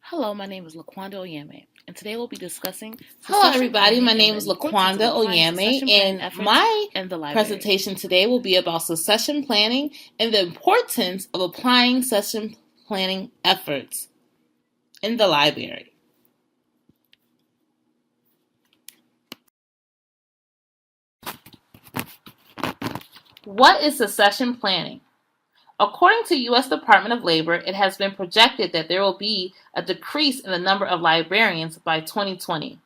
Hello, my name is Laquanda Oyeme, and today we'll be discussing Hello, succession everybody. planning My and name the is importance of Laquanda applying Oyeme, succession planning and efforts my in the library. presentation today will be about succession planning and the importance of applying succession planning efforts in the library. What is succession planning? According to U.S. Department of Labor, it has been projected that there will be a decrease in the number of librarians by 2020.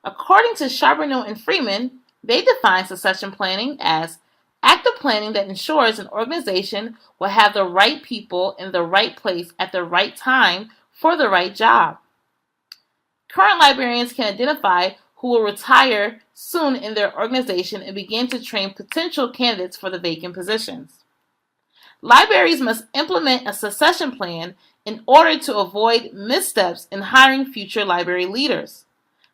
According to Charbonneau and Freeman, they define succession planning as active planning that ensures an organization will have the right people in the right place at the right time for the right job. Current librarians can identify who will retire soon in their organization and begin to train potential candidates for the vacant positions. Libraries must implement a succession plan in order to avoid missteps in hiring future library leaders.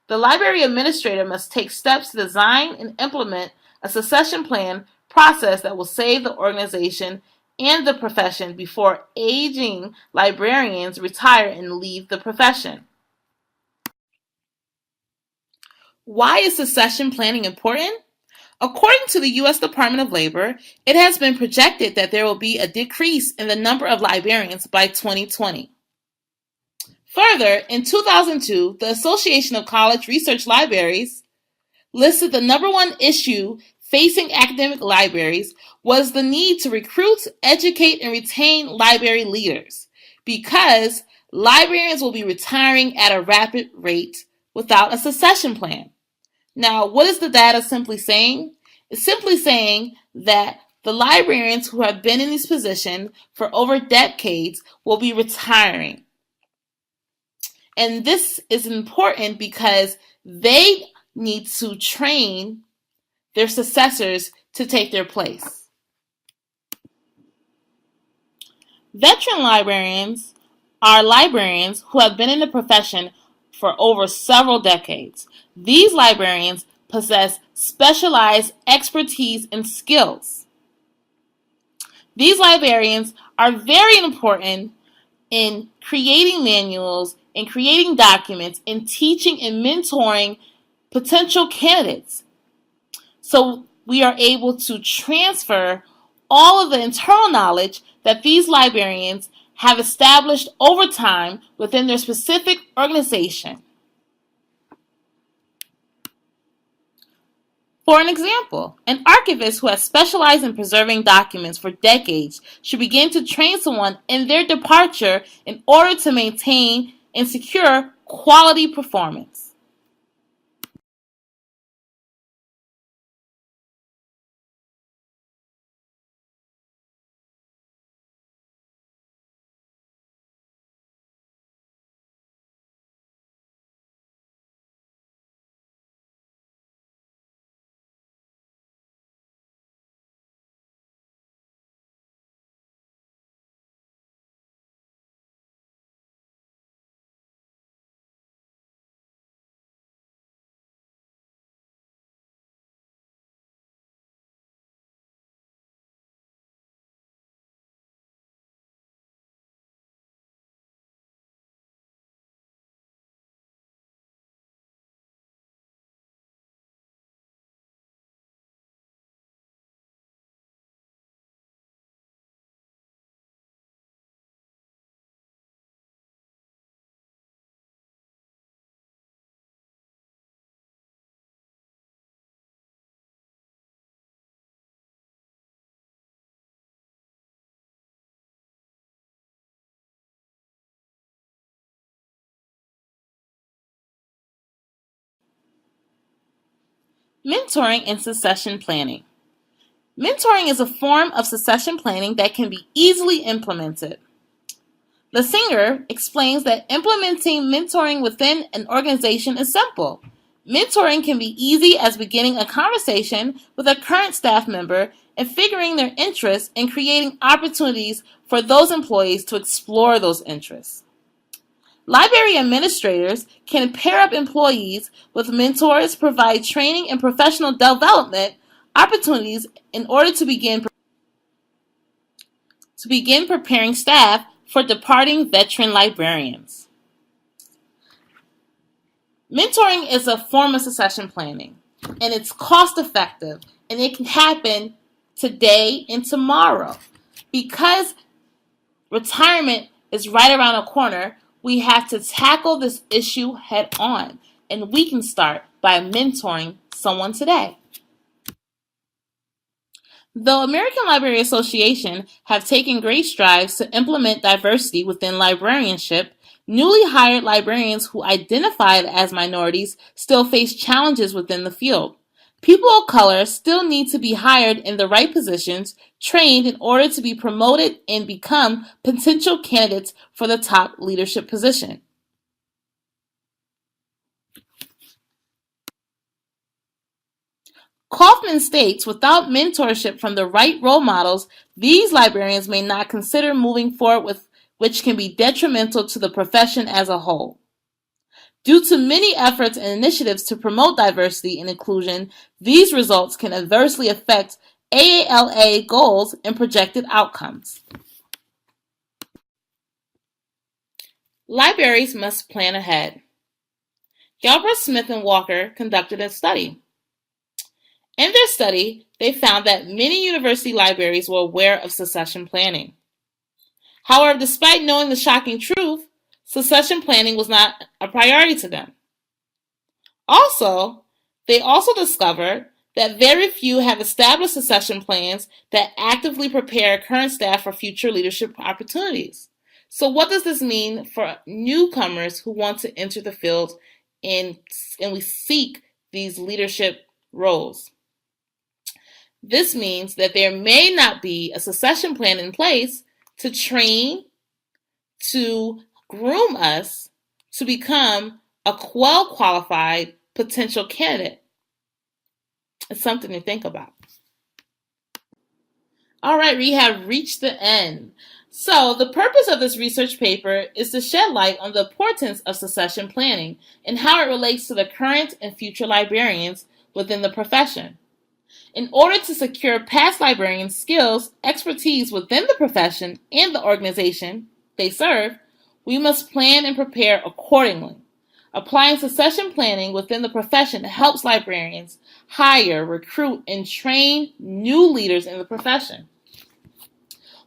The library administrator must take steps to design and implement a succession plan process that will save the organization and the profession before aging librarians retire and leave the profession. Why is succession planning important? According to the U.S. Department of Labor, it has been projected that there will be a decrease in the number of librarians by 2020. Further, in 2002, the Association of College Research Libraries listed the number one issue facing academic libraries was the need to recruit, educate, and retain library leaders because librarians will be retiring at a rapid rate without a succession plan. Now, what is the data simply saying? It's simply saying that the librarians who have been in this position for over decades will be retiring. And this is important because they need to train their successors to take their place. Veteran librarians are librarians who have been in the profession for over several decades. These librarians possess specialized expertise and skills. These librarians are very important in creating manuals, in creating documents, in teaching and mentoring potential candidates. So we are able to transfer all of the internal knowledge that these librarians have established over time within their specific organization. For an example, an archivist who has specialized in preserving documents for decades should begin to train someone in their departure in order to maintain and secure quality performance. Mentoring and succession planning. Mentoring is a form of succession planning that can be easily implemented. Lesinger explains that implementing mentoring within an organization is simple. Mentoring can be easy as beginning a conversation with a current staff member and figuring their interests and creating opportunities for those employees to explore those interests. Library administrators can pair up employees with mentors, provide training and professional development opportunities in order to begin preparing staff for departing veteran librarians. Mentoring is a form of succession planning, and it's cost effective, and it can happen today and tomorrow. Because retirement is right around the corner, we have to tackle this issue head on, and we can start by mentoring someone today. The American Library Association have taken great strides to implement diversity within librarianship, newly hired librarians who identified as minorities still face challenges within the field. People of color still need to be hired in the right positions, trained in order to be promoted and become potential candidates for the top leadership position. Kaufman states, without mentorship from the right role models, these librarians may not consider moving forward with which can be detrimental to the profession as a whole. Due to many efforts and initiatives to promote diversity and inclusion, these results can adversely affect AALA goals and projected outcomes. Libraries must plan ahead. Galbraith, Smith, and Walker conducted a study. In their study, they found that many university libraries were aware of succession planning. However, despite knowing the shocking truth, succession planning was not a priority to them. They also discovered that very few have established succession plans that actively prepare current staff for future leadership opportunities. So what does this mean for newcomers who want to enter the field and we seek these leadership roles? This means that there may not be a succession plan in place to train, to groom us to become a well-qualified potential candidate. It's something to think about. All right, we have reached the end. So the purpose of this research paper is to shed light on the importance of succession planning and how it relates to the current and future librarians within the profession. In order to secure past librarians' skills, expertise within the profession and the organization they serve, we must plan and prepare accordingly. Applying succession planning within the profession helps librarians hire, recruit, and train new leaders in the profession.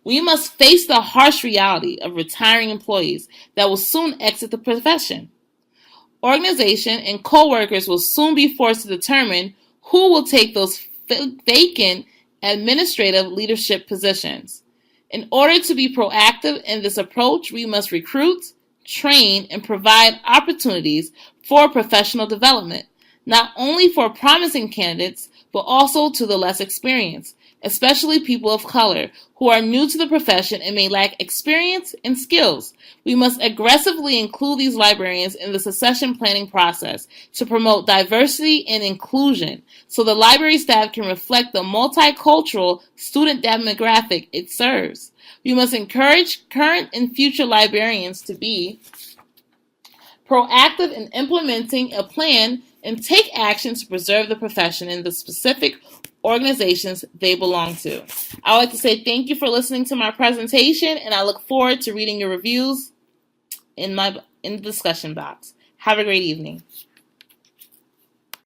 We must face the harsh reality of retiring employees that will soon exit the profession. Organization and co-workers will soon be forced to determine who will take those vacant administrative leadership positions. In order to be proactive in this approach, we must recruit, train, and provide opportunities for professional development, not only for promising candidates, but also to the less experienced, especially people of color who are new to the profession and may lack experience and skills. We must aggressively include these librarians in the succession planning process to promote diversity and inclusion so the library staff can reflect the multicultural student demographic it serves. We must encourage current and future librarians to be proactive in implementing a plan and take action to preserve the profession in the specific organizations they belong to. I would like to say thank you for listening to my presentation, and I look forward to reading your reviews in the discussion box. Have a great evening.